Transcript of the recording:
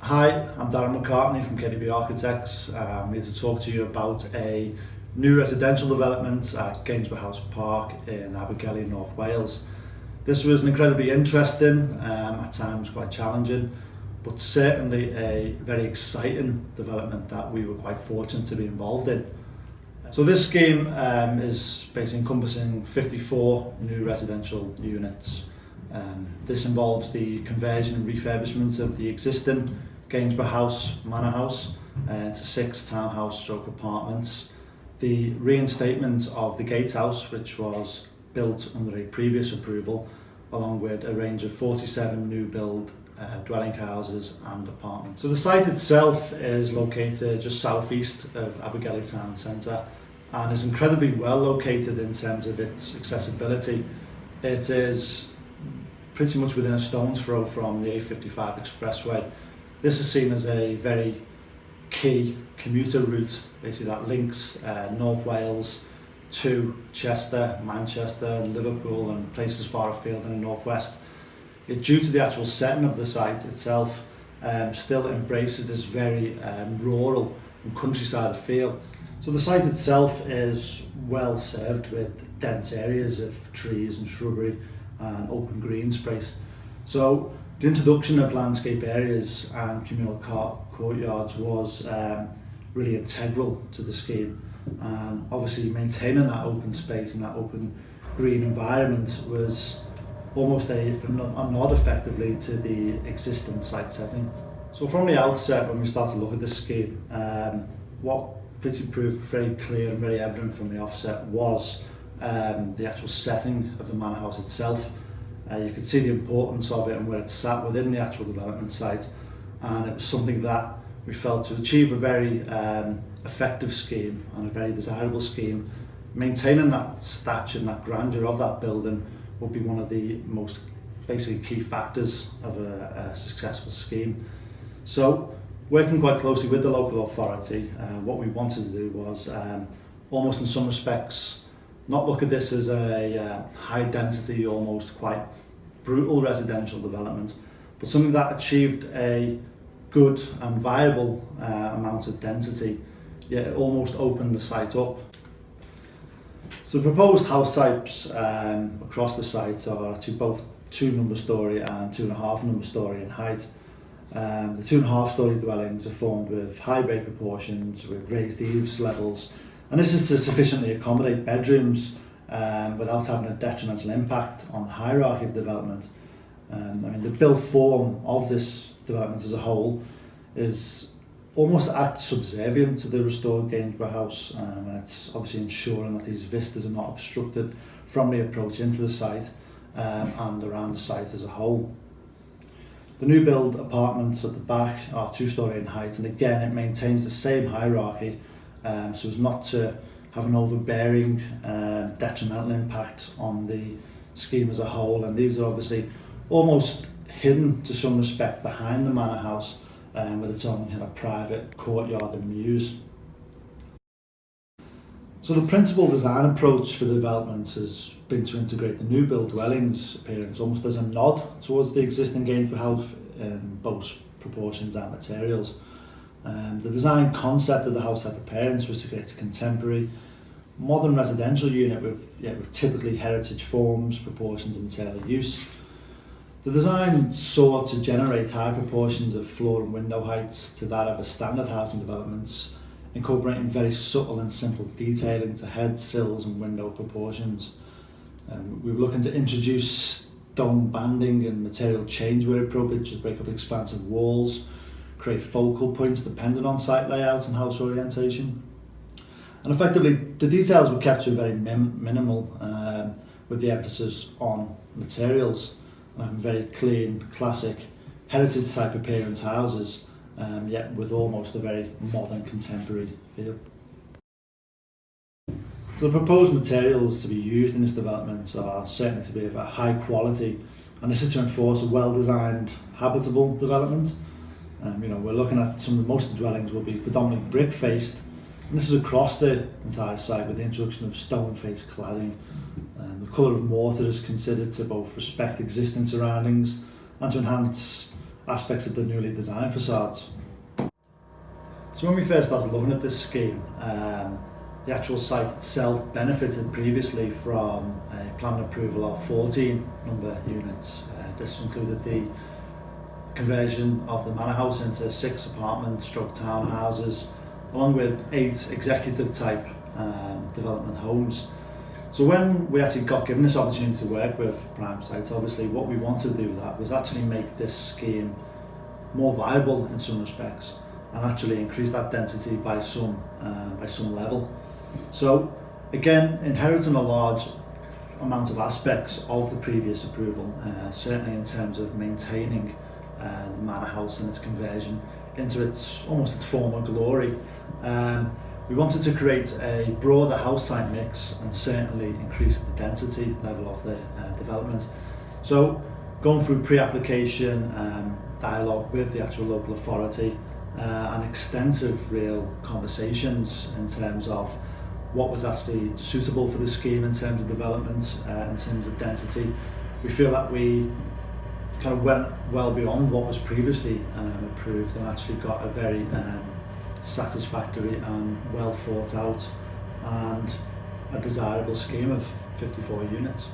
Hi, I'm Darren McCartney from KDP Architects. I'm here to talk to you about a new residential development at Gainsborough House Park in Abergele, North Wales. This was an incredibly interesting, at times quite challenging, but certainly a very exciting development that we were quite fortunate to be involved in. So this scheme is basically encompassing 54 new residential units. This involves the conversion and refurbishment of the existing Gainsborough House manor house into 6 townhouse stroke apartments, the reinstatement of the gatehouse, which was built under a previous approval, along with a range of 47 new build dwelling houses and apartments. So the site itself is located just southeast of Abergele town centre and is incredibly well located in terms of its accessibility. It is pretty much within a stone's throw from the A55 expressway. This is seen as a very key commuter route, basically that links North Wales to Chester, Manchester, Liverpool and places far afield in the northwest. Due to the actual setting of the site itself, still embraces this very rural and countryside feel. So the site itself is well served with dense areas of trees and shrubbery and open green space. So the introduction of landscape areas and communal courtyards was really integral to the scheme, and obviously maintaining that open space and that open green environment was almost a nod effectively to the existing site setting. So from the outset, when we started to look at this scheme, what pretty proved very clear and very evident from the offset was the actual setting of the manor house itself. You could see the importance of it and where it sat within the actual development site, and it was something that we felt to achieve a very effective scheme and a very desirable scheme. Maintaining that stature and that grandeur of that building would be one of the most basically key factors of a successful scheme. So working quite closely with the local authority, what we wanted to do was almost in some respects not look at this as a high density, almost quite brutal residential development, but something that achieved a good and viable amount of density, yet it almost opened the site up. So the proposed house types across the site are actually both 2 number storey and 2.5 number storey in height. The 2.5 storey dwellings are formed with high bay proportions with raised eaves levels, and this is to sufficiently accommodate bedrooms without having a detrimental impact on the hierarchy of development. The built form of this development as a whole is almost act subservient to the restored Gainsborough House, and it's obviously ensuring that these vistas are not obstructed from the approach into the site and around the site as a whole. The new build apartments at the back are 2 storey in height, and again it maintains the same hierarchy so as not to have an overbearing detrimental impact on the scheme as a whole, and these are obviously almost hidden to some respect behind the manor house with its own kind of private courtyard and mews. So the principal design approach for the development has been to integrate the new build dwellings appearance almost as a nod towards the existing Gainsborough House in both proportions and materials. The design concept of the house type appearance was to create a contemporary, modern residential unit with typically heritage forms, proportions and material use. The design sought to generate high proportions of floor and window heights to that of a standard housing developments, incorporating very subtle and simple detailing to head, sills and window proportions. We were looking to introduce stone banding and material change where appropriate to break up expansive walls, create focal points dependent on site layout and house orientation. And effectively, the details were kept to a very minimal, with the emphasis on materials and having very clean, classic, heritage type appearance houses, yet with almost a very modern, contemporary feel. So the proposed materials to be used in this development are certainly to be of a high quality, and this is to enforce a well-designed, habitable development. We're looking at most of the dwellings will be predominantly brick-faced, and this is across the entire site with the introduction of stone-faced cladding. The colour of mortar is considered to both respect existing surroundings and to enhance aspects of the newly designed facades. So when we first started looking at this scheme, the actual site itself benefited previously from a planning approval of 14 number units. This included the conversion of the manor house into 6 apartment-stroke townhouses, along with 8 executive type development homes. So when we actually got given this opportunity to work with Primesite, obviously what we wanted to do that was actually make this scheme more viable in some respects and actually increase that density by some level. So again, inheriting a large amount of aspects of the previous approval, certainly in terms of maintaining the manor house and its conversion into almost its former glory. We wanted to create a broader house type mix and certainly increase the density level of the development. So going through pre-application dialogue with the actual local authority and extensive real conversations in terms of what was actually suitable for the scheme in terms of development, in terms of density. We feel that we kind of went well beyond what was previously approved and actually got a very satisfactory and well thought out and a desirable scheme of 54 units.